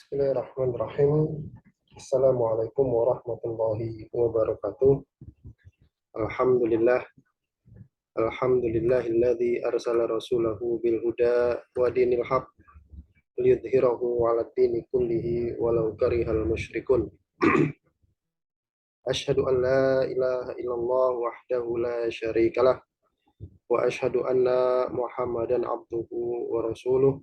Bismillahirrahmanirrahim. Assalamualaikum warahmatullahi wabarakatuh. Alhamdulillah. Alhamdulillahilladzi arsala rasulahu bil huda wa dinil haq liyudhhirahu 'ala dini kullihi walau karihal musyrikun. Asyhadu an la ilaha illallah wahdahu la syarikalah wa asyhadu anna Muhammadan abduhu wa rasuluh.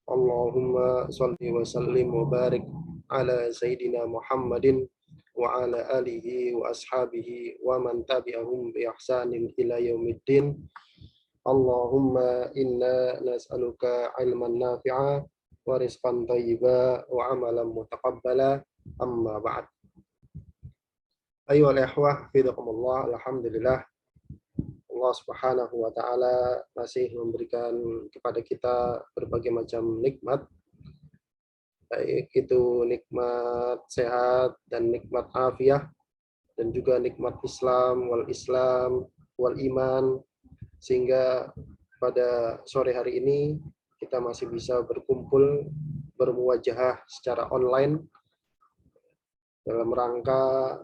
Allahumma shalli wa sallim wa barik ala Sayyidina Muhammadin wa ala alihi wa ashabihi wa man tabi'ahum bi ihsanin ila yaumiddin. Allahumma inna nas'aluka ilman nafi'a wa rizqan thayyiba wa amalan mutaqabbala, amma ba'd. Ayyuhal ikhwah fidakumullah, alhamdulillah Allah Subhanahu wa taala masih memberikan kepada kita berbagai macam nikmat, baik itu nikmat sehat dan nikmat afiah, dan juga nikmat Islam wal iman, sehingga pada sore hari ini kita masih bisa berkumpul bermuwajahah secara online dalam rangka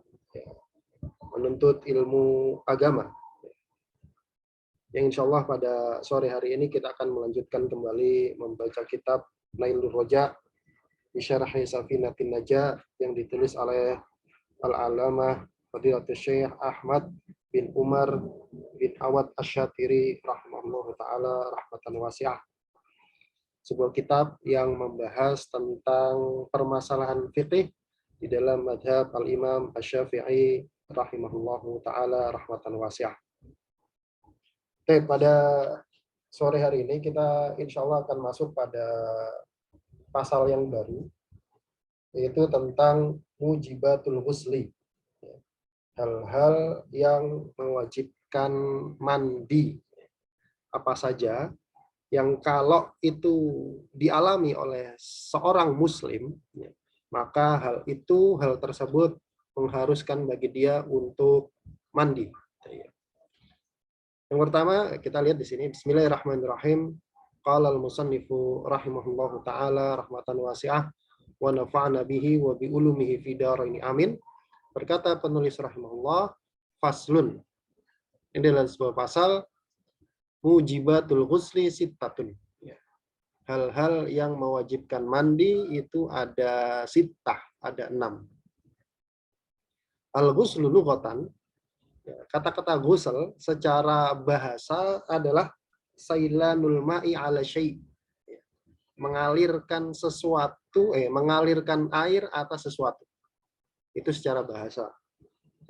menuntut ilmu agama. Yang insya Allah pada sore hari ini kita akan melanjutkan kembali membaca kitab Nailur Roja bi Syarhi Safinatin Najah yang ditulis oleh Al-Alamah Fadilatul Syekh Ahmad bin Umar bin Awad Asy-Syatiri rahimahullahu taala rahmatan wasi'ah. Sebuah kitab yang membahas tentang permasalahan fikih di dalam madhab Al-Imam Asy-Syafi'i rahimahullahu taala rahmatan wasi'ah. Oke, pada sore hari ini kita insya Allah akan masuk pada pasal yang baru, yaitu tentang mujibatul ghusli. Hal-hal yang mewajibkan mandi apa saja yang kalau itu dialami oleh seorang muslim, maka hal tersebut mengharuskan bagi dia untuk mandi. Yang pertama kita lihat di sini, Bismillahirrahmanirrahim. Qala al-musannifu rahimahullahu taala rahmatan wasi'ah wa nafa'na bihi wa bi ulumihi fi daraini amin. Berkata penulis rahimahullah, faslun. Ini adalah sebuah pasal mujibatul ghusli sittatun. Hal-hal yang mewajibkan mandi itu ada sittah, ada 6. Al-ghuslu lughatan, kata-kata ghusl secara bahasa adalah sailanul ma'i ala syai', mengalirkan sesuatu, mengalirkan air atas sesuatu. Itu secara bahasa.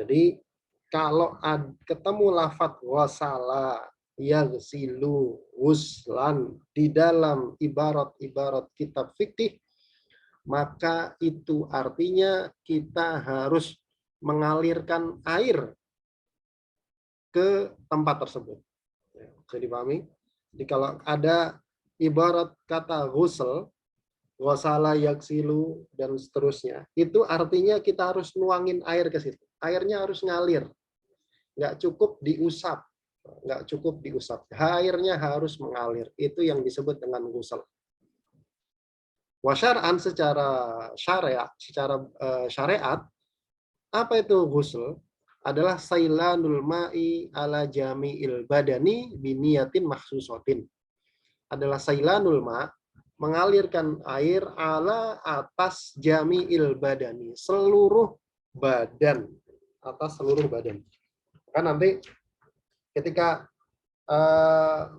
Jadi kalau ketemu lafadz wasala, yaghsilu, wuslan di dalam ibarat-ibarat kitab fikih, maka itu artinya kita harus mengalirkan air ke tempat tersebut. Bisa dipahami? Jadi kalau ada ibarat kata ghusl, ghasala yaghsilu dan seterusnya, itu artinya kita harus nuangin air ke situ. Airnya harus ngalir. Nggak cukup diusap. Nggak cukup diusap. Airnya harus mengalir. Itu yang disebut dengan ghusl. Wa syar'an secara syariat, apa itu ghusl? Adalah sailanul ma'i ala jami'il badani biniyatin makhsusatin. Adalah sailanul ma', mengalirkan air ala atas jami'il badani, seluruh badan, atas seluruh badan. Kan nanti ketika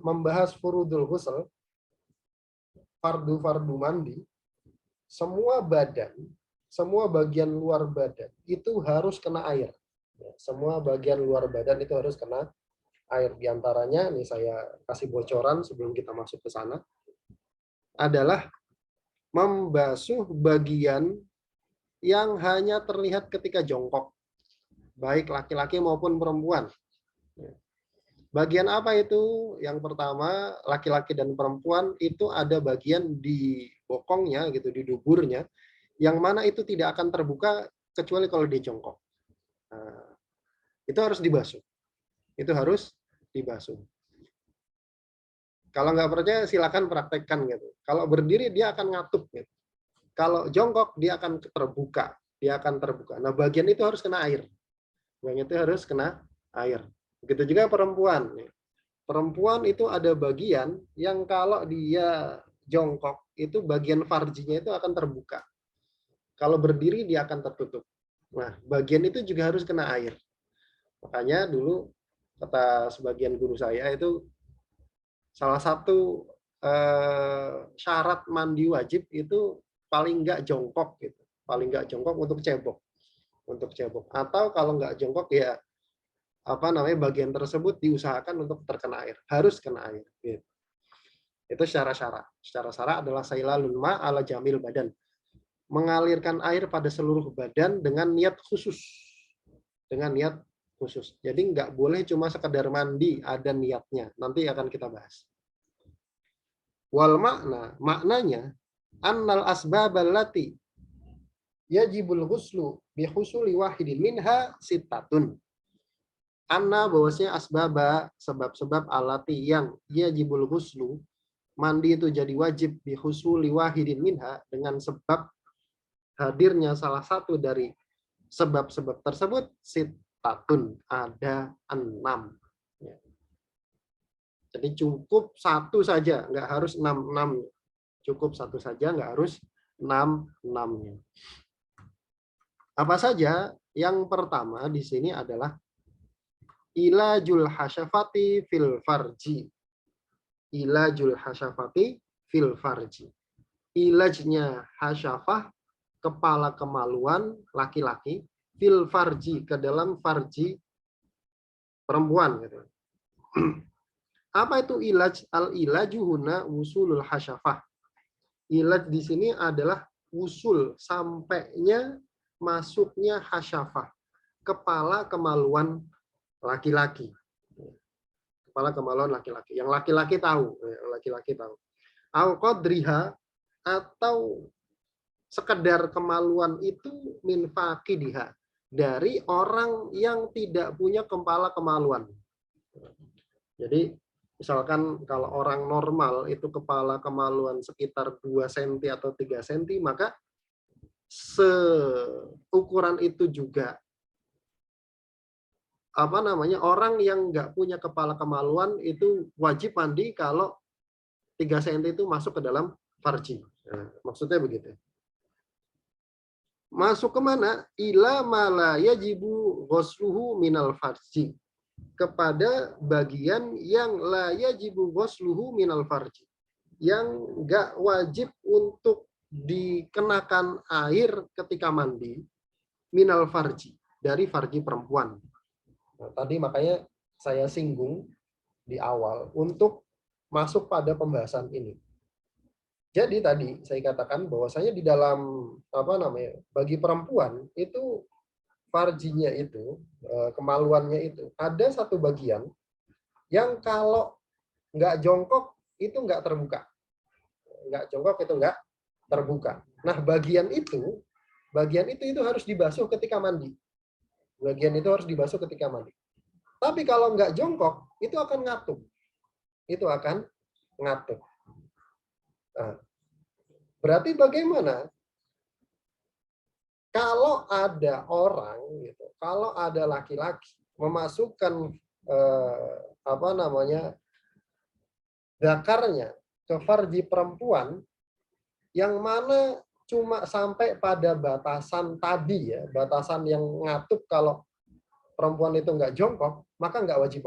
membahas furudul ghusl, fardu-fardu mandi, semua badan, semua bagian luar badan itu harus kena air. Semua bagian luar badan itu harus kena air. Di antaranya, ini saya kasih bocoran sebelum kita masuk ke sana, adalah membasuh bagian yang hanya terlihat ketika jongkok, baik laki-laki maupun perempuan. Bagian apa itu? Yang pertama, laki-laki dan perempuan itu ada bagian di bokongnya, gitu, di duburnya, yang mana itu tidak akan terbuka kecuali kalau dia jongkok. Nah, itu harus dibasuh. Itu harus dibasuh. Kalau nggak percaya silakan praktekkan gitu. Kalau berdiri dia akan ngatup gitu. Kalau jongkok dia akan terbuka, Nah, bagian itu harus kena air. Bagian itu harus kena air. Begitu juga perempuan. Perempuan itu ada bagian yang kalau dia jongkok itu bagian farjinya itu akan terbuka. Kalau berdiri dia akan tertutup. Nah, bagian itu juga harus kena air. Makanya dulu kata sebagian guru saya itu salah satu syarat mandi wajib itu paling nggak jongkok gitu, paling nggak jongkok untuk cebok. Atau kalau nggak jongkok ya apa namanya bagian tersebut diusahakan untuk terkena air, harus kena air. Gitu. Itu secara syara. Secara syara adalah sailalul ma ala jamil badan, mengalirkan air pada seluruh badan dengan niat khusus, Jadi nggak boleh cuma sekedar mandi, ada niatnya. Nanti akan kita bahas. Wal maknanya annal asbab allati yajibul ghuslu bi husuli wahidin minha sittatun. Anna bahwasanya asbaba sebab-sebab alati yang yajibul ghuslu mandi itu jadi wajib bi husuli wahidin minha dengan sebab hadirnya salah satu dari sebab-sebab tersebut sittatun, ada 6. Jadi cukup satu saja, nggak harus 6. Cukup satu saja, nggak harus 6-6-nya. Apa saja? Yang pertama di sini adalah ilajul hasyafati fil farji. Ilajul hasyafati fil farji. Ilajnya hasyafah, kepala kemaluan laki-laki, fil farji, ke dalam farji perempuan. Gitu. Apa itu ilaj? Al-ilaju huna wusulul hasyafah. Ilaj di sini adalah usul, sampainya masuknya hasyafah, kepala kemaluan laki-laki. Kepala kemaluan laki-laki. Yang laki-laki tahu. Al-qadriha, atau sekedar kemaluan itu min faqidiha, dari orang yang tidak punya kepala kemaluan. Jadi misalkan kalau orang normal itu kepala kemaluan sekitar 2 cm atau 3 cm, maka seukuran itu juga orang yang nggak punya kepala kemaluan itu wajib mandi kalau 3 cm itu masuk ke dalam farji. Nah, maksudnya begitu. Masuk kemana? Ila mala yajibu ghusluhu minal farji, kepada bagian yang la yajibu ghusluhu minal farji, yang nggak wajib untuk dikenakan air ketika mandi minal farji, dari farji perempuan. Nah, tadi makanya saya singgung di awal untuk masuk pada pembahasan ini. Jadi tadi saya katakan bahwasanya di dalam bagi perempuan itu farjinya itu, kemaluannya itu, ada satu bagian yang kalau nggak jongkok itu nggak terbuka. Nggak jongkok itu nggak terbuka. Nah, bagian itu harus dibasuh ketika mandi. Bagian itu harus dibasuh ketika mandi. Tapi kalau nggak jongkok, itu akan ngatup. Nah, berarti bagaimana? Kalau ada orang, kalau ada laki-laki memasukkan dakarnya ke farji perempuan, yang mana cuma sampai pada batasan tadi ya, batasan yang ngatup kalau perempuan itu nggak jongkok, maka nggak wajib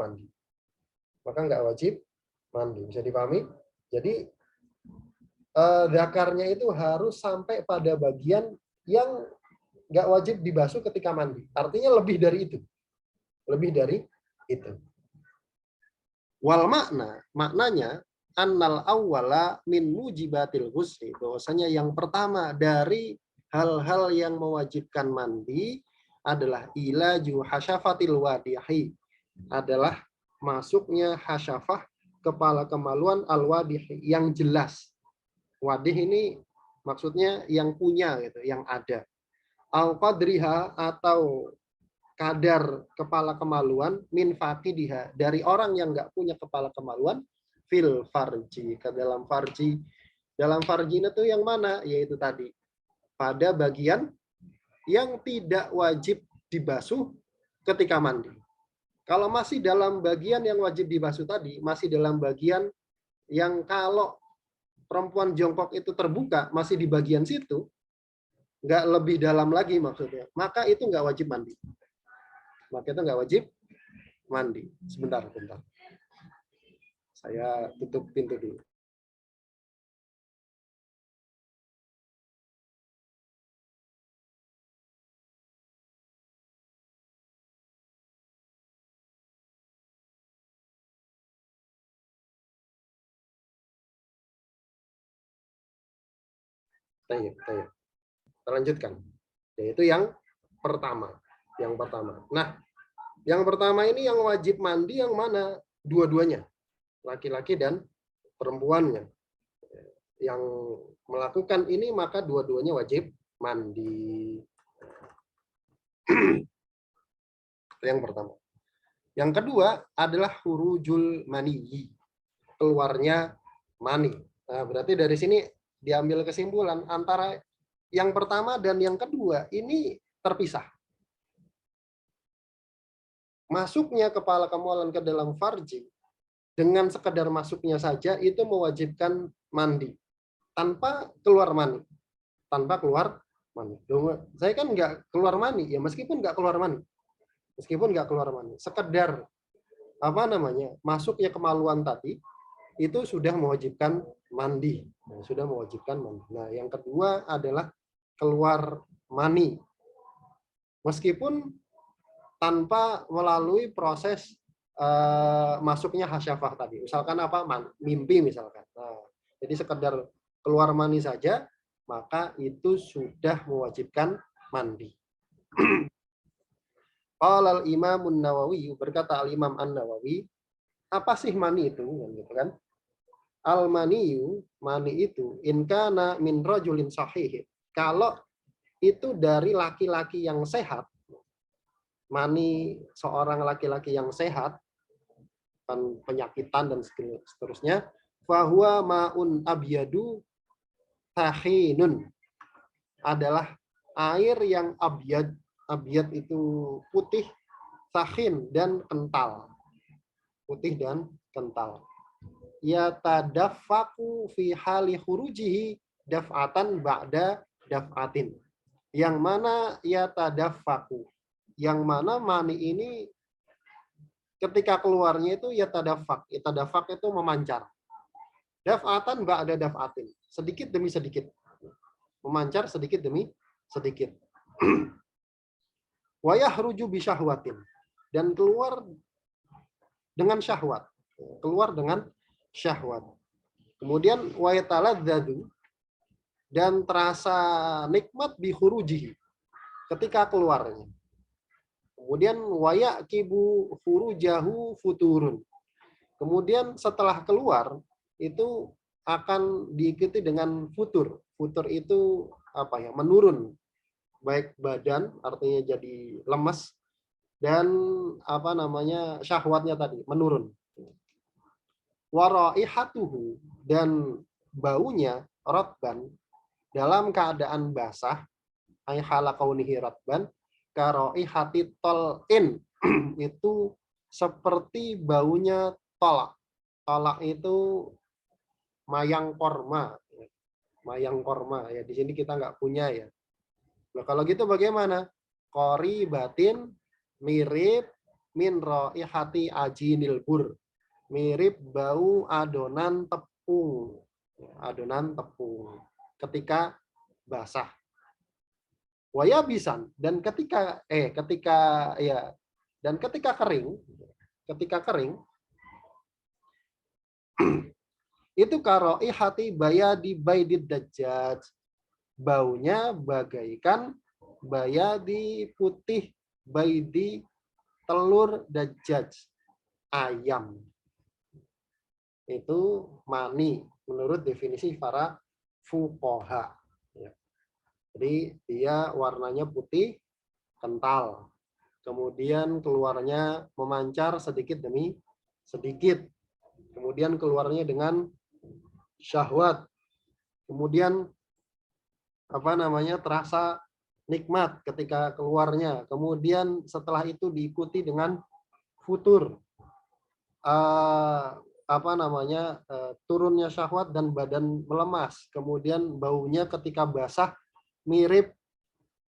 mandi. Bisa dipahami? Jadi dakarnya itu harus sampai pada bagian yang nggak wajib dibasuh ketika mandi. Artinya lebih dari itu. Wal maknanya annal awwala min mujibatil ghusli, bahwasanya yang pertama dari hal-hal yang mewajibkan mandi adalah ilaju hasyafatil wadihi, adalah masuknya hasyafah, kepala kemaluan al-wadihi, yang jelas. Wadih ini maksudnya yang punya gitu, yang ada. Al-qadriha, atau kadar kepala kemaluan, min faqidiha, dari orang yang nggak punya kepala kemaluan, fil farji, ke dalam farji. Dalam farji itu yang mana? Yaitu tadi pada bagian yang tidak wajib dibasuh ketika mandi. Kalau masih dalam bagian yang wajib dibasuh tadi, masih dalam bagian yang kalau perempuan jongkok itu terbuka, masih di bagian situ, nggak lebih dalam lagi maksudnya, maka itu nggak wajib mandi. Maka itu nggak wajib mandi. Sebentar. Saya tutup pintu dulu. Kita lanjutkan. Yaitu yang pertama. Nah, yang pertama ini yang wajib mandi yang mana? Dua-duanya. Laki-laki dan perempuannya. Yang melakukan ini maka dua-duanya wajib mandi. Yang pertama. Yang kedua adalah khurujul mani, keluarnya mani. Nah, berarti dari sini diambil kesimpulan antara yang pertama dan yang kedua ini terpisah. Masuknya kepala kemaluan ke dalam farji dengan sekedar masuknya saja itu mewajibkan mandi tanpa keluar mani. Tanpa keluar mani. Saya kan nggak keluar mani ya, meskipun nggak keluar mani. Sekedar masuknya kemaluan tadi itu sudah mewajibkan mandi. Nah, yang kedua adalah keluar mani. Meskipun tanpa melalui proses masuknya hasyafah tadi. Misalkan mimpi misalkan. Nah, jadi sekedar keluar mani saja, maka itu sudah mewajibkan mandi. Qala al-Imam An-Nawawi, berkata al-Imam An-Nawawi, apa sih mani itu? Gitu kan? Al-maniyu, mani itu, in kana min rajulin sahih. Kalau itu dari laki-laki yang sehat, mani seorang laki-laki yang sehat, kan penyakitan dan seterusnya, fahuwa ma'un abyadu tahinun, adalah air yang abyad itu putih, tahin dan kental. Putih dan kental. Yatadaffaku fi hali khurujihi daf'atan ba'da daf'atin. Yang mana yatadaffaku, yang mana mani ini ketika keluarnya itu yatadaffak. Yatadaffak itu memancar. Daf'atan ba'da daf'atin. Sedikit demi sedikit. Memancar sedikit demi sedikit. Wa yahruju bi syahwatin, dan keluar dengan syahwat. Kemudian wa yataladzadu, dan terasa nikmat bi khurujihi, ketika keluarnya. Kemudian wa yaqibu khurujahu futurun. Kemudian setelah keluar itu akan diikuti dengan futur. Futur itu menurun, baik badan artinya jadi lemes, dan syahwatnya tadi menurun. Wa raihatuhu, dan baunya ratban, dalam keadaan basah, ay hala kaunihi ratban, ka raihati tal'in, itu seperti baunya tolak. Tolak itu mayang korma ya, di sini kita nggak punya ya. Nah, kalau gitu bagaimana? Qori batin, mirip min raihati ajinil bur, mirip bau adonan tepung ketika basah. Waya bisan, dan ketika kering itu karoi hati bayadi baidid dajjaj, baunya bagaikan bayadi putih baidi telur dajjaj, ayam. Itu mani menurut definisi para fuqaha. Jadi dia warnanya putih, kental. Kemudian keluarnya memancar sedikit demi sedikit. Kemudian keluarnya dengan syahwat. Kemudian terasa nikmat ketika keluarnya. Kemudian setelah itu diikuti dengan futur, turunnya syahwat dan badan melemas. Kemudian baunya ketika basah mirip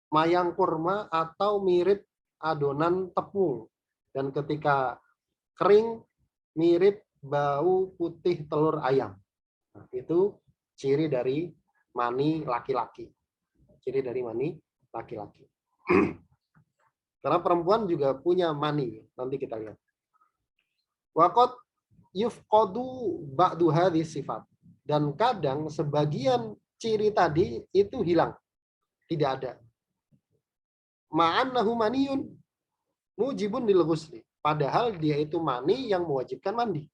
mayang kurma atau mirip adonan tepung. Dan ketika kering mirip bau putih telur ayam. Nah, itu ciri dari mani laki-laki. Ciri dari mani laki-laki. Karena perempuan juga punya mani. Nanti kita lihat. Waqad yufqadu ba'du hadhihi sifat. Dan kadang sebagian ciri tadi itu hilang. Tidak ada. Ma'annahu maniyun mujibun lil ghusli. Padahal dia itu mani yang mewajibkan mandi.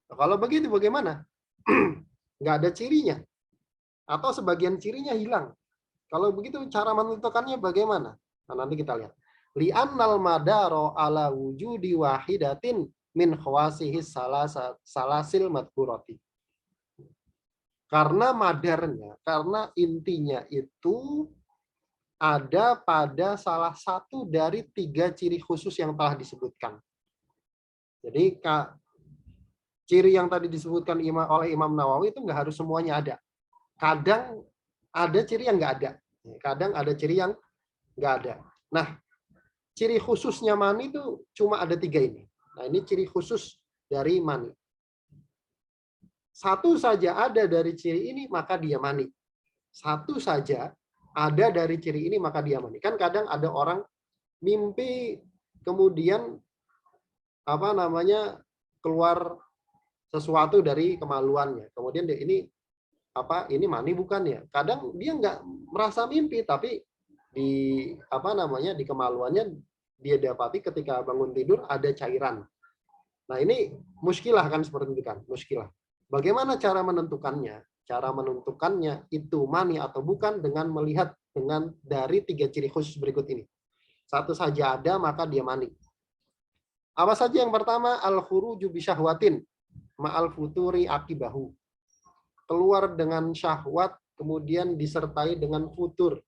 Nah, kalau begitu bagaimana? Nggak ada cirinya. Atau sebagian cirinya hilang. Kalau begitu cara menentukannya bagaimana? Nah, nanti kita lihat. Li'annal madaro ala wujudi wahidatin min khawasihi salasil madhurati. Karena madarnya, karena intinya itu ada pada salah satu dari 3 ciri khusus yang telah disebutkan. Jadi ciri yang tadi disebutkan oleh Imam Nawawi itu nggak harus semuanya ada. Kadang ada ciri yang nggak ada. Kadang ada ciri yang nggak ada. Nah, ciri khususnya mani itu cuma ada 3 ini. Nah, ini ciri khusus dari mani. Satu saja ada dari ciri ini, maka dia mani. Satu saja ada dari ciri ini, maka dia mani. Kan kadang ada orang mimpi kemudian keluar sesuatu dari kemaluannya. Kemudian dia ini mani bukan ya? Kadang dia nggak merasa mimpi, tapi di di kemaluannya dia dapati ketika bangun tidur ada cairan. Nah, ini muskilah kan, seperti itu kan, muskilah. Bagaimana cara menentukannya? Cara menentukannya itu mani atau bukan dengan melihat dari 3 ciri khusus berikut ini. Satu saja ada, maka dia mani. Apa saja yang pertama? Al-khuruju bisyahwatin ma'al futuri akibahu. Keluar dengan syahwat, kemudian disertai dengan futur.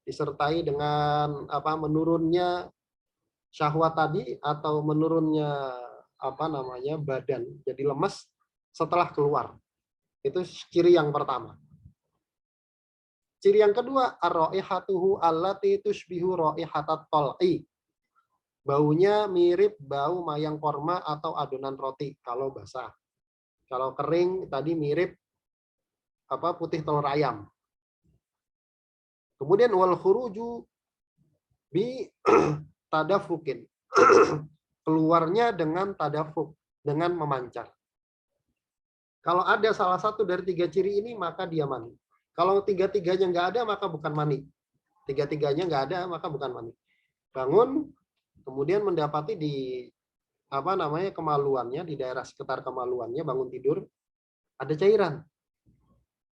Disertai dengan menurunnya syahwat tadi atau menurunnya badan jadi lemas setelah keluar. Itu ciri yang pertama. Ciri yang kedua, ar-raihatuhu allati tushbihu raihatat tal'i. Baunya mirip bau mayang korma atau adonan roti kalau basah. Kalau kering tadi mirip putih telur ayam. Kemudian wal khuruju bi tadafukin. Keluarnya dengan tadafuk, dengan memancar. Kalau ada salah satu dari 3 ciri ini, maka dia mani. Kalau 3-tiganya nggak ada, maka bukan mani. 3-tiganya nggak ada, maka bukan mani. Bangun, kemudian mendapati di kemaluannya, di daerah sekitar kemaluannya, bangun tidur, ada cairan.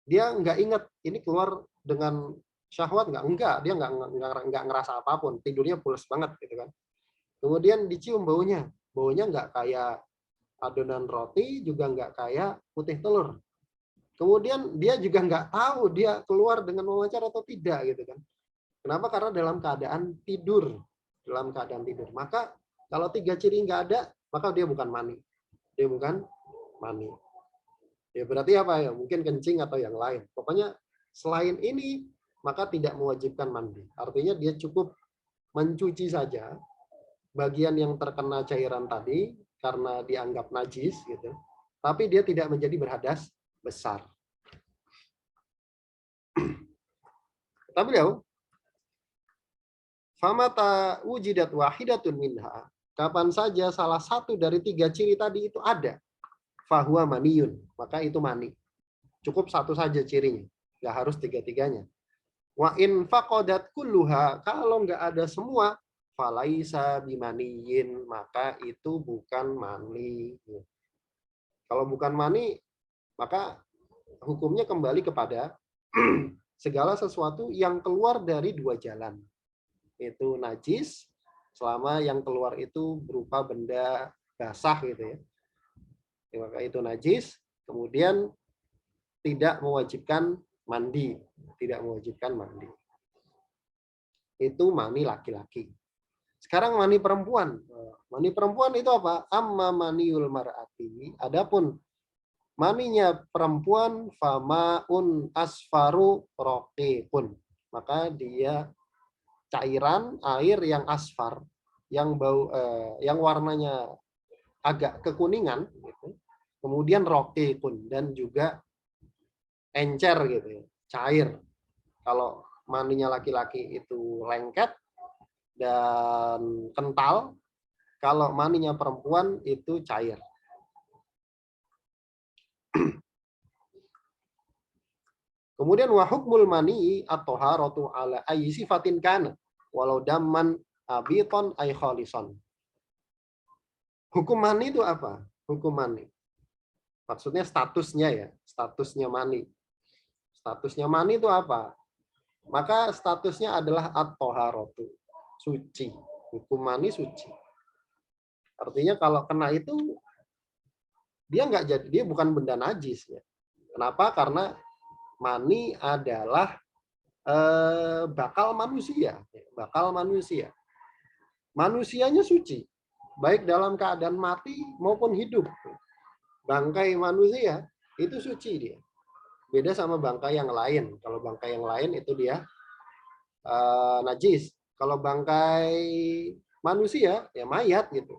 Dia nggak ingat ini keluar dengan syahwat nggak, dia nggak ngerasa apapun, tidurnya pulas banget gitu kan. Kemudian dicium baunya nggak kayak adonan roti, juga nggak kayak putih telur. Kemudian dia juga nggak tahu dia keluar dengan memancar atau tidak gitu kan. Kenapa? Karena dalam keadaan tidur, Maka kalau 3 ciri nggak ada, maka dia bukan mani. Dia bukan mani. Ya berarti apa ya? Mungkin kencing atau yang lain. Pokoknya selain ini, maka tidak mewajibkan mandi. Artinya dia cukup mencuci saja bagian yang terkena cairan tadi karena dianggap najis gitu. Tapi dia tidak menjadi berhadas besar. Tapi beliau, famata wujidat wahidatun minha, kapan saja salah satu dari 3 ciri tadi itu ada, fahuwa maniyun, maka itu mani. Cukup satu saja cirinya, nggak harus 3-tiganya. Wa in faqadat kulluha, kalau nggak ada semua, falaisa bimaniyin, maka itu bukan mani. Kalau bukan mani, maka hukumnya kembali kepada segala sesuatu yang keluar dari 2 jalan. Itu najis, selama yang keluar itu berupa benda basah gitu ya. Maka itu najis, kemudian tidak mewajibkan mandi, tidak mewajibkan mandi. Itu mani laki-laki. Sekarang mani perempuan. Mani perempuan itu apa? Amma maniul mar'ati. Adapun maninya perempuan famaun asfaru roqiqun. Maka dia cairan air yang asfar, yang yang warnanya agak kekuningan gitu. Kemudian roqiqun dan juga encer gitu ya, cair. Kalau maninya laki-laki itu lengket dan kental, kalau maninya perempuan itu cair. Kemudian wa hukmul mani at-taharatu ala ayyi sifatin kana walau damman abiton ay khalison. Hukum mani itu apa? Hukum mani. Maksudnya statusnya ya, statusnya mani. Statusnya mani itu apa? Maka statusnya adalah at-taharatu, suci. Hukum mani suci. Artinya kalau kena itu dia nggak jadi, dia bukan benda najis ya. Kenapa? Karena mani adalah bakal manusia, bakal manusia. Manusianya suci, baik dalam keadaan mati maupun hidup. Bangkai manusia itu suci dia. Beda sama bangkai yang lain. Kalau bangkai yang lain itu dia najis. Kalau bangkai manusia ya mayat gitu.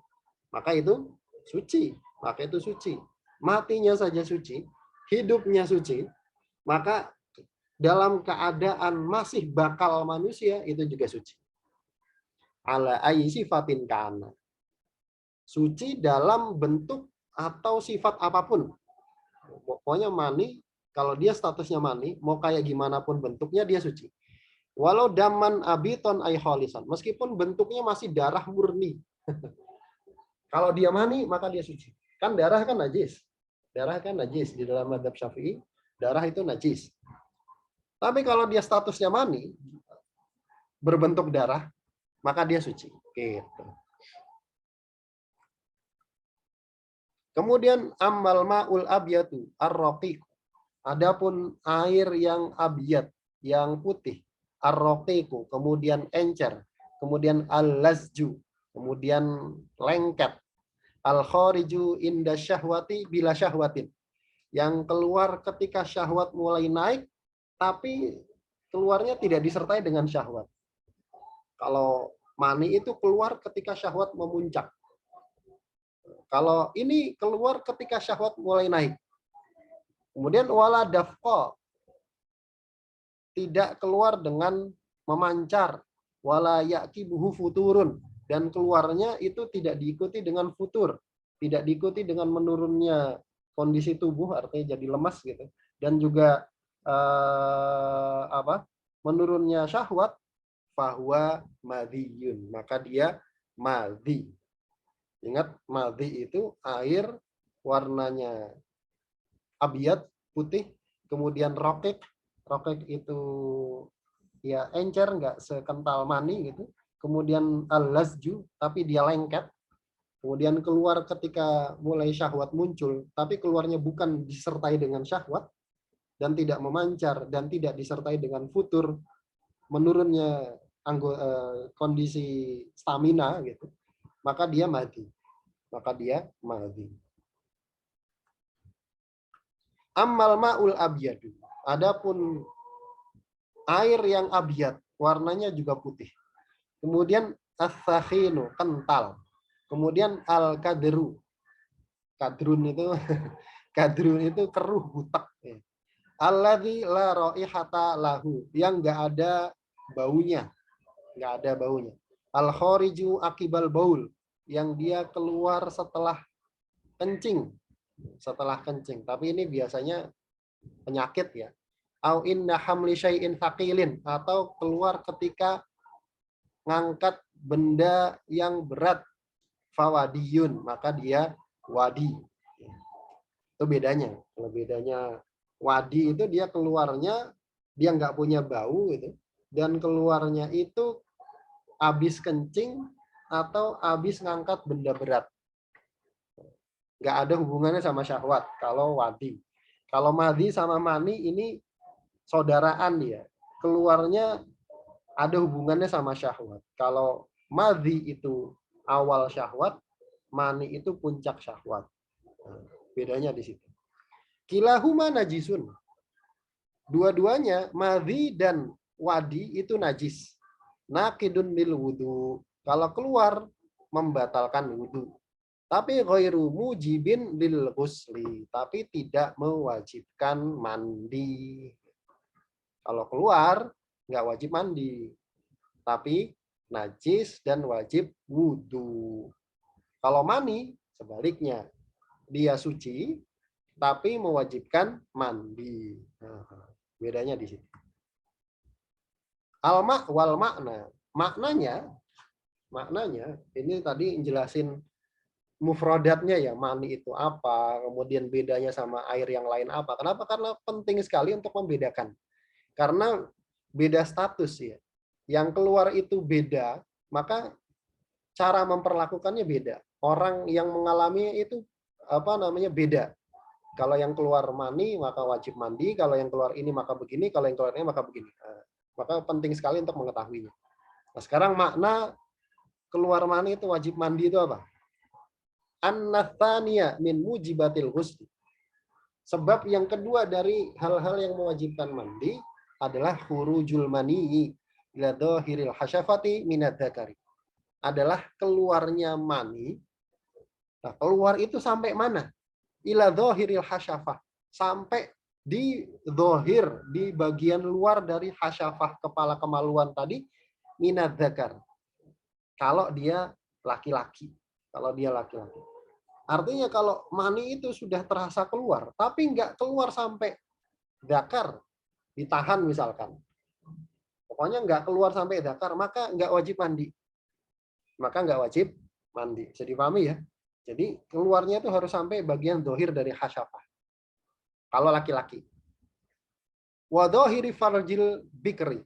Maka itu suci. Maka itu suci. Matinya saja suci, hidupnya suci. Maka dalam keadaan masih bakal manusia itu juga suci. Ala ayyi sifatin kana. Suci dalam bentuk atau sifat apapun. Pokoknya mani, kalau dia statusnya mani, mau kayak gimana pun bentuknya dia suci. Walau daman abiton ay kholisan, meskipun bentuknya masih darah murni. Kalau dia mani, maka dia suci. Kan darah kan najis. Darah kan najis. Di dalam mazhab Syafi'i, darah itu najis. Tapi kalau dia statusnya mani, berbentuk darah, maka dia suci. Gitu. Kemudian ammal ma'ul abyatu ar-raqiq. Adapun air yang abyad, yang putih, ar-raqiqu, kemudian encer, kemudian al-lazju, kemudian lengket, al-khariju inda syahwati bila syahwatin. Yang keluar ketika syahwat mulai naik, tapi keluarnya tidak disertai dengan syahwat. Kalau mani itu keluar ketika syahwat memuncak. Kalau ini keluar ketika syahwat mulai naik. Kemudian wala dafqa, tidak keluar dengan memancar. Wala yaqibuhu futurun, dan keluarnya itu tidak diikuti dengan futur, tidak diikuti dengan menurunnya kondisi tubuh, artinya jadi lemas gitu. Dan juga menurunnya syahwat, fahuwa madhiyun, maka dia madhi. Ingat, madhi itu air warnanya abiyat, putih, kemudian rokek itu ya encer, nggak sekental mani gitu. Kemudian al-lazju, tapi dia lengket. Kemudian keluar ketika mulai syahwat muncul, tapi keluarnya bukan disertai dengan syahwat, dan tidak memancar, dan tidak disertai dengan futur, menurunnya kondisi stamina gitu, maka dia mati. Ammal ma'ul abyadu. Adapun air yang abyad, warnanya juga putih. Kemudian as-sakhinu, kental. Kemudian al-kadru. Kadrun itu keruh, butek. Alladzi la raihata lahu, yang enggak ada baunya. Al-khariju akibal baul, yang dia keluar setelah kencing. Tapi ini biasanya penyakit ya. Au inna hamli syai'in thaqilin, atau keluar ketika ngangkat benda yang berat, fawadiyun, maka dia wadi. Itu bedanya. Kalau bedanya wadi itu dia keluarnya dia nggak punya bau gitu, dan keluarnya itu habis kencing atau habis ngangkat benda berat. Nggak ada hubungannya sama syahwat kalau wadi. Kalau madhi sama mani ini saudaraan dia. Keluarnya ada hubungannya sama syahwat. Kalau madhi itu awal syahwat, mani itu puncak syahwat. Nah, bedanya di situ. Kilahuma najisun. Dua-duanya, madhi dan wadi itu najis. Nakidun lil wudu. Kalau keluar, membatalkan wudu. Tapi ghairu mujibin lil ghusli. Tapi tidak mewajibkan mandi. Kalau keluar, nggak wajib mandi. Tapi najis dan wajib wudu. Kalau mani, sebaliknya. Dia suci, tapi mewajibkan mandi. Nah, bedanya di situ. Al-ma' wal makna. Maknanya, ini tadi jelasin mufradatnya ya, mani itu apa, kemudian bedanya sama air yang lain apa. Kenapa? Karena penting sekali untuk membedakan. Karena beda status ya. Yang keluar itu beda, maka cara memperlakukannya beda. Orang yang mengalaminya itu beda. Kalau yang keluar mani maka wajib mandi, kalau yang keluar ini maka begini, kalau yang keluar ini maka begini. Nah, maka penting sekali untuk mengetahuinya. Nah, sekarang makna keluar mani itu wajib mandi itu apa? An-nathaniya min mujibatil ghusli. Sebab yang kedua dari hal-hal yang mewajibkan mandi adalah khurujul mani ila dhahiril hasyafati minad dzakari. Adalah keluarnya mani. Nah, keluar itu sampai mana? Ila dhahiril hasyafah. Sampai di dhahir, di bagian luar dari hasyafah, kepala kemaluan tadi, minad dzakar. Kalau dia laki-laki. Kalau dia laki-laki. Artinya kalau mani itu sudah terasa keluar, tapi nggak keluar sampai dzakar, ditahan misalkan. Pokoknya nggak keluar sampai dzakar, maka nggak wajib mandi. Maka nggak wajib mandi. Bisa dipahami ya? Jadi keluarnya itu harus sampai bagian dohir dari hasyafah. Kalau laki-laki. Wa dohiri farjil bikri.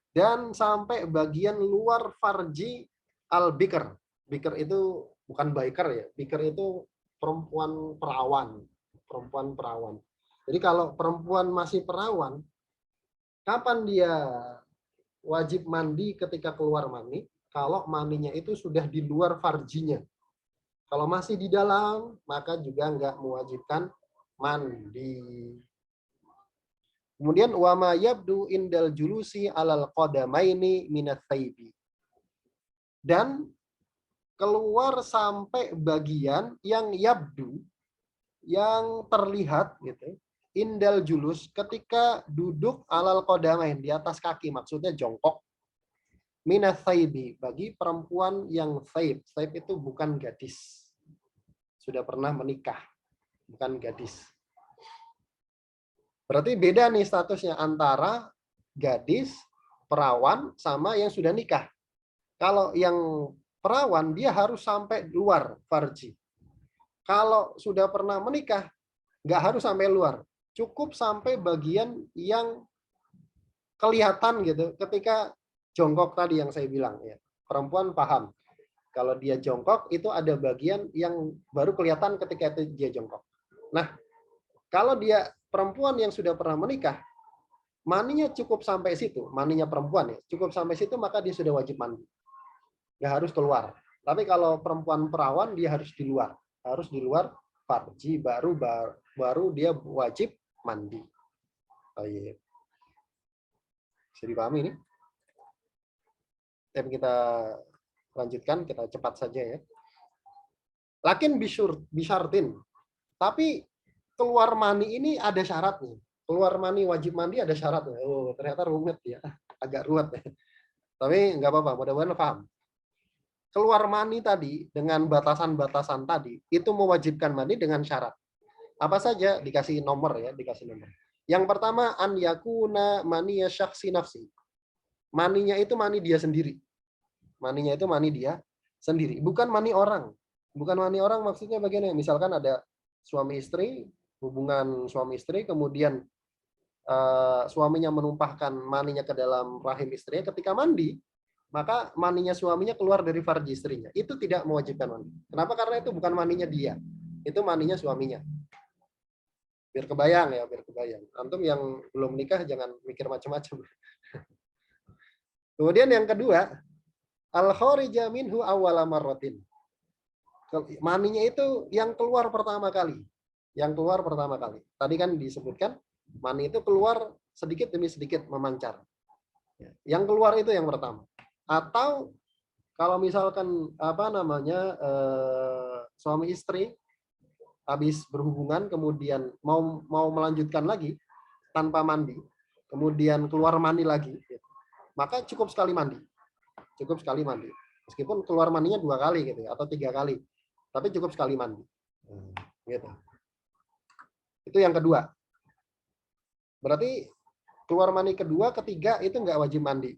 Dan sampai bagian luar farji al-bikr. Bikr itu bukan biker ya. Bikr itu perempuan perawan. Perempuan perawan. Jadi kalau perempuan masih perawan, kapan dia wajib mandi ketika keluar mani? Kalau maninya itu sudah di luar farjinya. Kalau masih di dalam, maka juga nggak mewajibkan mandi. Kemudian wama yabdu indal julusi alal qadamaini minat thaibi. Dan keluar sampai bagian yang yabdu, yang terlihat gitu, indal julus ketika duduk alal qadamain, di atas kaki, maksudnya jongkok. Minat thaibi, bagi perempuan yang thaib. Thaib itu bukan gadis. Sudah pernah menikah, bukan gadis. Berarti beda nih statusnya antara gadis, perawan, sama yang sudah nikah. Kalau yang perawan, dia harus sampai luar farji. Kalau sudah pernah menikah, nggak harus sampai luar. Cukup sampai bagian yang kelihatan gitu ketika jongkok tadi yang saya bilang ya. Perempuan paham. Kalau dia jongkok itu ada bagian yang baru kelihatan ketika itu dia jongkok. Nah, kalau dia perempuan yang sudah pernah menikah, maninya cukup sampai situ, maninya perempuan ya, cukup sampai situ maka dia sudah wajib mandi. Nggak harus keluar. Tapi kalau perempuan perawan dia harus di luar farji, baru dia wajib mandi. Oh, iya. Bisa dipahami ini? Kita lanjutkan, kita cepat saja ya. Lakin bisyartin. Tapi keluar mani ini ada syaratnya. Keluar mani wajib mandi ada syaratnya. Oh, ternyata rumit ya. Agak ruwet ya. Tapi nggak apa-apa, mudah-mudahan paham. Keluar mani tadi dengan batasan-batasan tadi itu mewajibkan mandi dengan syarat. Apa saja? Dikasih nomor ya, dikasih nomor. Yang pertama, an yakuna maniya syakhsi nafsi. Maninya itu mani dia sendiri. Maninya itu mani dia sendiri, bukan mani orang. Bukan mani orang maksudnya bagaimana? Misalkan ada suami istri, hubungan suami istri, kemudian suaminya menumpahkan maninya ke dalam rahim istrinya, ketika mandi, maka maninya suaminya keluar dari farji istrinya. Itu tidak mewajibkan mandi. Kenapa? Karena itu bukan maninya dia. Itu maninya suaminya. Biar kebayang ya, biar kebayang. Antum yang belum nikah jangan mikir macam-macam. Kemudian yang kedua, al-kharija minhu awwala marratin. Maninya itu yang keluar pertama kali. Yang keluar pertama kali. Tadi kan disebutkan mani itu keluar sedikit demi sedikit memancar. Yang keluar itu yang pertama. Atau kalau misalkan apa namanya suami istri habis berhubungan kemudian mau melanjutkan lagi tanpa mandi, kemudian keluar mandi lagi, maka cukup sekali mandi. Cukup sekali mandi. Meskipun keluar mandinya 2 kali gitu ya, atau 3 kali. Tapi cukup sekali mandi. Gitu. Itu yang kedua. Berarti keluar mandi kedua, ketiga itu nggak wajib mandi.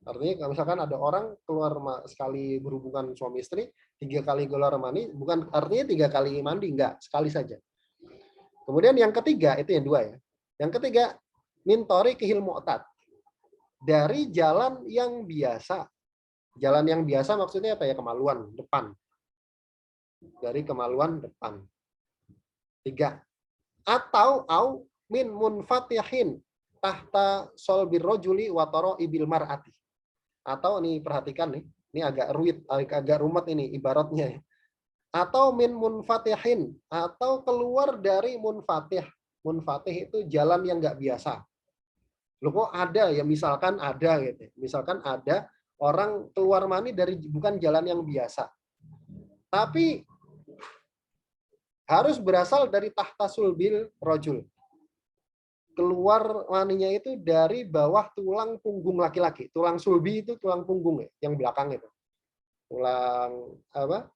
Artinya kalau misalkan ada orang keluar sekali berhubungan suami istri, 3 kali keluar mandi, bukan artinya 3 kali mandi, enggak, sekali saja. Kemudian yang ketiga, itu yang dua ya. Yang ketiga, mintori kihil mu'tad. Dari jalan yang biasa. Jalan yang biasa maksudnya apa ya? Kemaluan, depan. Dari kemaluan depan. 3. Atau min munfatihin tahta solbir rojuli watoro ibil mar'ati. Atau ini perhatikan nih, ini agak rumit ini ibaratnya. Atau min munfatihin, atau keluar dari munfatih. Munfatih itu jalan yang nggak biasa. Loh kok ada ya, misalkan ada gitu. Misalkan ada orang keluar mani dari bukan jalan yang biasa. Tapi harus berasal dari tahta sulbil rojul. Keluar maninya itu dari bawah tulang punggung laki-laki. Tulang sulbi itu tulang punggung ya, yang belakang itu. Tulang apa?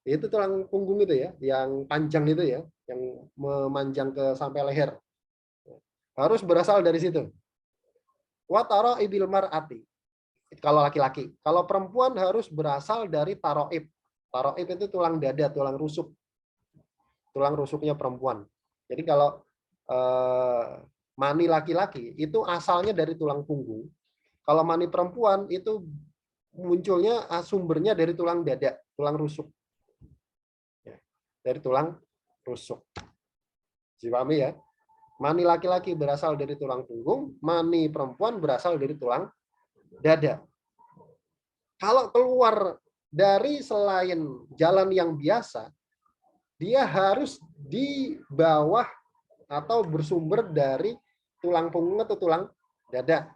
Itu tulang punggung itu ya, yang panjang itu ya, yang memanjang ke sampai leher. Harus berasal dari situ. Wataro ibil mar'ati. Kalau laki-laki. Kalau perempuan harus berasal dari taroib. Taroib itu tulang dada, tulang rusuk. Tulang rusuknya perempuan. Jadi kalau mani laki-laki itu asalnya dari tulang punggung. Kalau mani perempuan itu munculnya sumbernya dari tulang dada, tulang rusuk. Dari tulang rusuk. Dipahami ya? Mani laki-laki berasal dari tulang punggung, mani perempuan berasal dari tulang dada. Kalau keluar dari selain jalan yang biasa, dia harus di bawah atau bersumber dari tulang punggung atau tulang dada.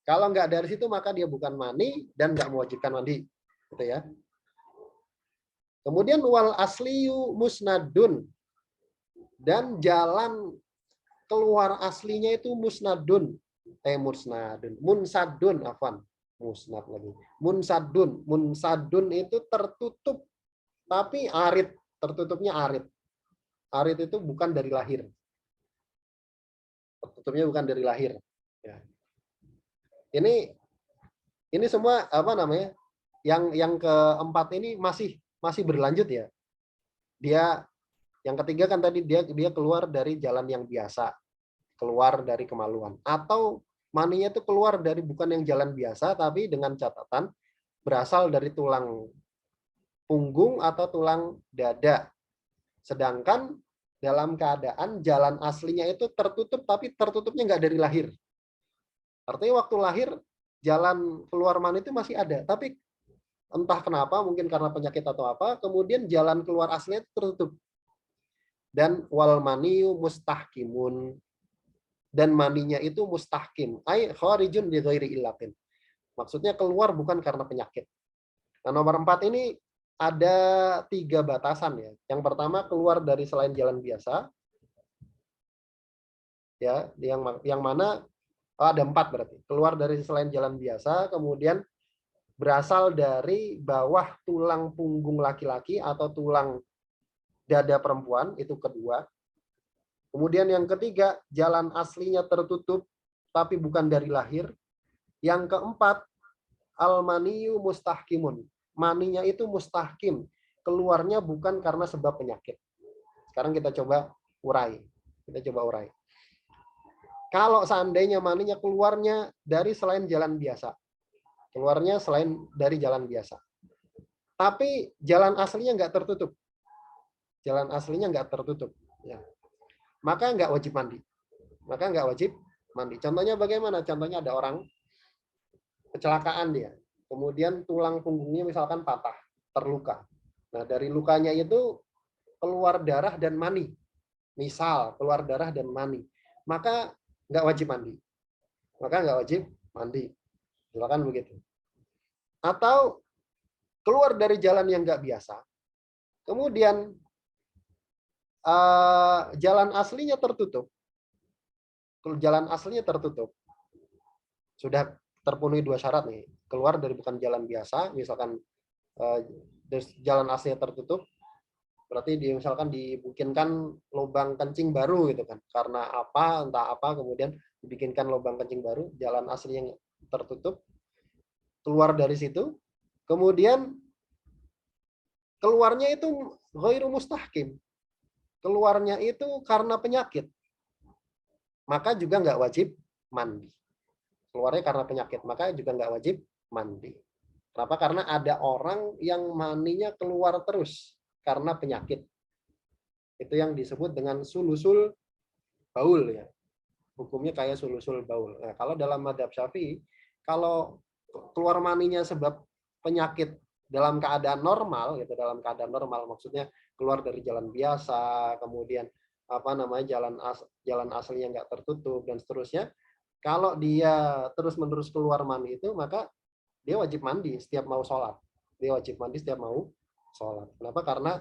Kalau nggak dari situ maka dia bukan mani dan nggak mewajibkan mandi, gitu ya. Kemudian wal asliyu musnadun, dan jalan keluar aslinya itu musnadun, munsadun, afwan, musnad lagi. Munsadun itu tertutup tapi arid, tertutupnya arid. Arid itu bukan dari lahir. Tertutupnya bukan dari lahir. Ya. Ini semua apa namanya? Yang keempat ini masih berlanjut ya. Dia yang ketiga kan tadi dia keluar dari jalan yang biasa, keluar dari kemaluan, atau maninya itu keluar dari bukan yang jalan biasa tapi dengan catatan berasal dari tulang punggung atau tulang dada. Sedangkan dalam keadaan jalan aslinya itu tertutup tapi tertutupnya nggak dari lahir. Artinya waktu lahir jalan keluar mani itu masih ada, tapi entah kenapa, mungkin karena penyakit atau apa, kemudian jalan keluar aslinya tertutup. Dan wal maniyu mustahkimun, dan maninya itu mustahkim, ai kharijun bi ghairi illatin. Maksudnya keluar bukan karena penyakit. Nah, nomor 4 ini ada 3 batasan ya. Yang pertama keluar dari selain jalan biasa. Ya, yang mana ada 4 berarti. Keluar dari selain jalan biasa, kemudian berasal dari bawah tulang punggung laki-laki atau tulang dada perempuan, itu kedua. Kemudian yang ketiga, jalan aslinya tertutup tapi bukan dari lahir. Yang keempat, al-maniyu mustahkimun. Maninya itu mustahkim, keluarnya bukan karena sebab penyakit. Sekarang kita coba urai. Kalau seandainya maninya keluarnya dari selain jalan biasa, keluarnya selain dari jalan biasa, tapi jalan aslinya nggak tertutup, ya. maka nggak wajib mandi. Maka nggak wajib mandi. Contohnya bagaimana? Contohnya ada orang kecelakaan dia, kemudian tulang punggungnya misalkan patah, terluka. Nah, dari lukanya itu keluar darah dan mani. Misal keluar darah dan mani, maka nggak wajib mandi. Maka nggak wajib mandi. Silakan begitu. Atau keluar dari jalan yang nggak biasa, kemudian jalan aslinya tertutup. Jalan aslinya tertutup. Sudah terpenuhi dua syarat nih. Keluar dari bukan jalan biasa, misalkan jalan aslinya tertutup, berarti misalkan dimungkinkan lubang kencing baru gitu kan. Karena apa, entah apa, kemudian dibikinkan lubang kencing baru, jalan asli yang tertutup, keluar dari situ, kemudian keluarnya itu ghairu mustahkim. Keluarnya itu karena penyakit. Maka juga nggak wajib mandi. Keluarnya karena penyakit, maka juga nggak wajib mandi. Kenapa? Karena ada orang yang maninya keluar terus karena penyakit. Itu yang disebut dengan sulusul baul ya. Hukumnya kayak sulusul baul. Nah, kalau dalam madhab Syafi'i, kalau keluar maninya sebab penyakit dalam keadaan normal, gitu, dalam keadaan normal maksudnya keluar dari jalan biasa, kemudian jalan aslinya nggak tertutup dan seterusnya. Kalau dia terus-menerus keluar mani itu, maka dia wajib mandi setiap mau sholat. Dia wajib mandi setiap mau sholat. Kenapa? Karena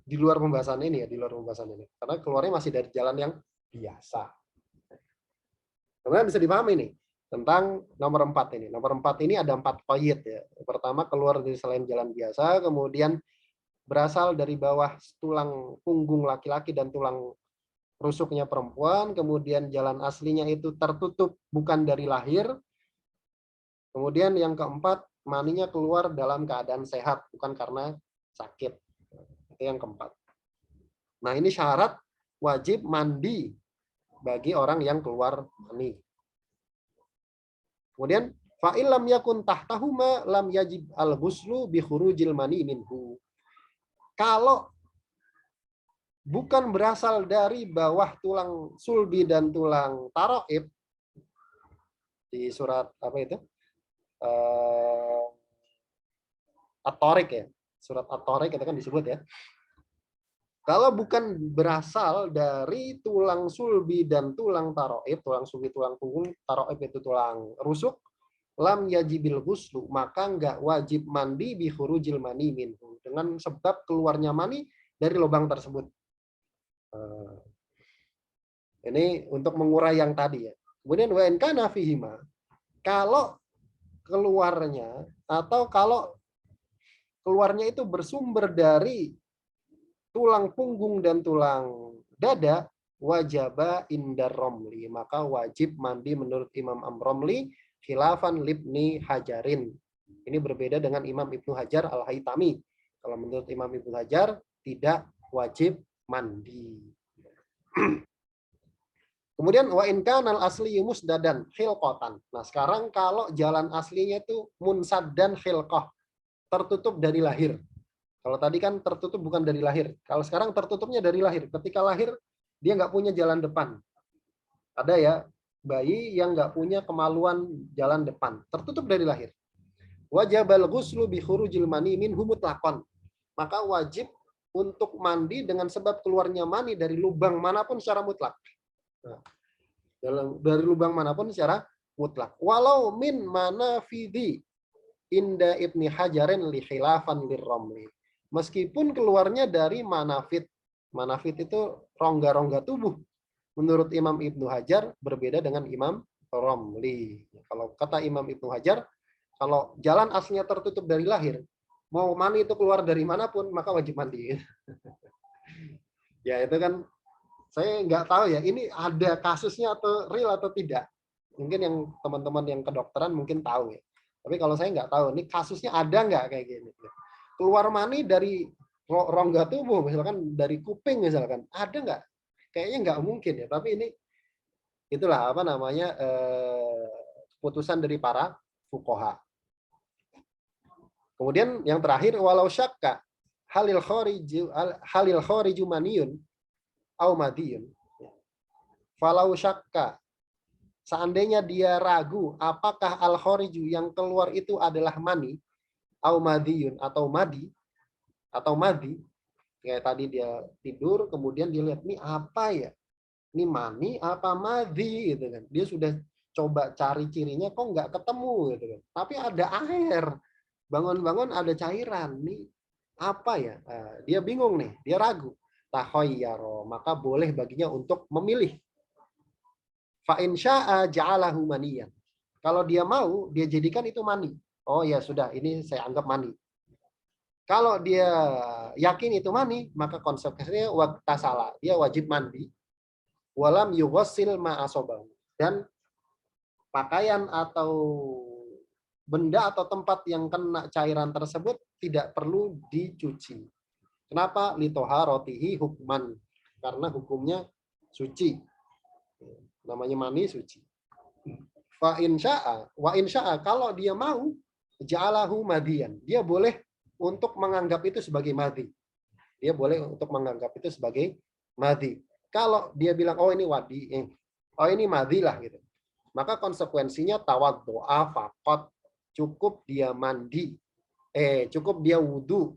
di luar pembahasan ini ya, di luar pembahasan ini. Karena keluarnya masih dari jalan yang biasa. Kemudian bisa dipahami nih tentang nomor 4 ini. Nomor 4 ini ada 4 qaid ya. Pertama, keluar dari selain jalan biasa, kemudian berasal dari bawah tulang punggung laki-laki dan tulang rusuknya perempuan, kemudian jalan aslinya itu tertutup bukan dari lahir. Kemudian yang keempat, maninya keluar dalam keadaan sehat, bukan karena sakit. Itu yang keempat. Nah, ini syarat wajib mandi bagi orang yang keluar mani. Kemudian fa'il lam yakun tahtahuma lam yajib al-ghuslu bi khurujil mani minhu. Kalau bukan berasal dari bawah tulang sulbi dan tulang taroib, di surat apa itu? At-Tariq ya. Surat At-Tariq itu kan disebut ya. Kalau bukan berasal dari tulang sulbi dan tulang taroib, tulang sulbi, tulang punggung, taroib itu tulang rusuk, lam yajibil ghuslu, maka nggak wajib mandi bi khurujil mani minhu, dengan sebab keluarnya mani dari lubang tersebut. Ini untuk mengurai yang tadi ya. Kemudian wa in kana fihima, kalau keluarnya atau kalau keluarnya itu bersumber dari tulang punggung dan tulang dada, wajaba indar romli, maka wajib mandi menurut Imam Romli, khilafan libni Hajarin. Ini berbeda dengan Imam Ibnu Hajar al-Haytami. Kalau menurut Imam Ibnu Hajar tidak wajib mandi. Kemudian wa in kanal asli musdadan khilqatan. Nah, sekarang kalau jalan aslinya itu munsaddan khilqah, tertutup dari lahir. Kalau tadi kan tertutup bukan dari lahir. Kalau sekarang tertutupnya dari lahir. Ketika lahir, dia nggak punya jalan depan. Ada ya, bayi yang nggak punya kemaluan jalan depan. Tertutup dari lahir. Wajabal ghuslu bi khurujil mani minhu mutlaqan. Maka wajib untuk mandi dengan sebab keluarnya mani dari lubang manapun secara mutlak. Nah, dari lubang manapun secara mutlak. Walau min manafidi inda ibni hajarin li khilafan lirromli. Meskipun keluarnya dari manafid. Manafid itu rongga-rongga tubuh. Menurut Imam Ibnu Hajar berbeda dengan Imam Romli. Kalau kata Imam Ibnu Hajar, kalau jalan aslinya tertutup dari lahir, mau mani itu keluar dari manapun, maka wajib mandi. Ya itu kan, saya nggak tahu ya, ini ada kasusnya atau real atau tidak. Mungkin yang teman-teman yang kedokteran mungkin tahu ya. Tapi kalau saya nggak tahu, ini kasusnya ada nggak kayak gini. Keluar mani dari rongga tubuh, misalkan dari kuping misalkan, ada nggak? Kayaknya nggak mungkin ya. Tapi ini itulah apa namanya keputusan dari para fuqaha. Kemudian yang terakhir, walau syakka halil khariju maniyun au madiyun. Falau syakka, seandainya dia ragu apakah al-khariju yang keluar itu adalah mani, au madiyun atau madi, kayak tadi dia tidur kemudian dia lihat, ini apa ya? Ini mani apa madi gitu kan. Dia sudah coba cari cirinya kok nggak ketemu gitu kan. Tapi ada air. Bangun-bangun ada cairan. Nih apa ya? Nah, dia bingung nih, dia ragu. Tahoyyaro, maka boleh baginya untuk memilih. Fa in syaa ja'alahu maniyan. Kalau dia mau, dia jadikan itu mani. Oh ya sudah, ini saya anggap mani. Kalau dia yakin itu mani, maka konsekuensinya waktasala. Dia wajib mandi. Walam yughassil ma'asobahu. Dan pakaian atau benda atau tempat yang kena cairan tersebut tidak perlu dicuci. Kenapa? Litoharotihi hukman. Karena hukumnya suci. Namanya mani suci. Fa insya'a, wa insya'a, kalau dia mau, ja'alahu madian. Dia boleh untuk menganggap itu sebagai madi. Dia boleh untuk menganggap itu sebagai madi. Kalau dia bilang, oh ini wadi, oh ini madi lah gitu. Maka konsekuensinya tawaddu'a faqat, cukup dia mandi, cukup dia wudu,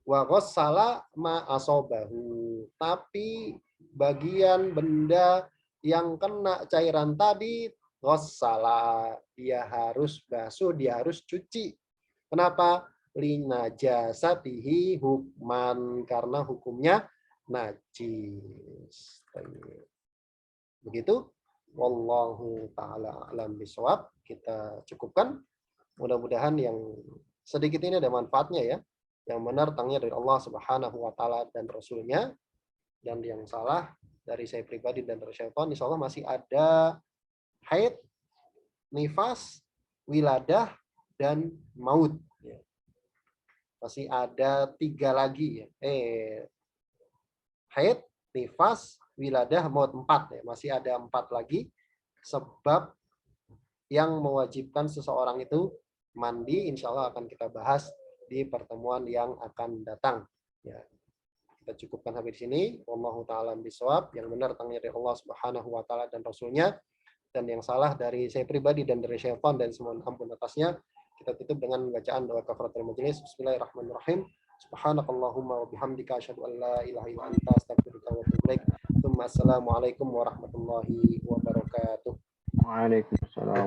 wa ghassala ma asobahu. Tapi bagian benda yang kena cairan tadi, ghassala, dia harus basuh, dia harus cuci. Kenapa? Linajasatihi hukman, karena hukumnya najis. Begitu. Wallahu ta'ala alam bisawab. Kita cukupkan. Mudah-mudahan yang sedikit ini ada manfaatnya ya. Yang benar tangnya dari Allah Subhanahu wa taala dan Rasulnya. Dan yang salah dari saya pribadi dan dari syaitan, insya Allah masih ada haid, nifas, wiladah, dan maut. Masih ada 3 lagi ya. Haid, nifas, wiladah, maut, 4 ya. Masih ada 4 lagi sebab yang mewajibkan seseorang itu mandi. Insya Allah akan kita bahas di pertemuan yang akan datang. Ya. Kita cukupkan sampai di sini. Wallahu ta'ala bisawab. Yang benar tangnya dari Allah Subhanahu wa taala dan Rasulnya. Dan yang salah dari saya pribadi dan dari syaitan dan semua ampun atasnya. Kita tutup dengan bacaan doa kafaratul majelis. Bismillahirrahmanirrahim. Subhanakallahumma wa bihamdika asyhadu an la ilaha illa anta astaghfiruka wa atubu ilaik. Assalamualaikum warahmatullahi wabarakatuh. Waalaikumsalam.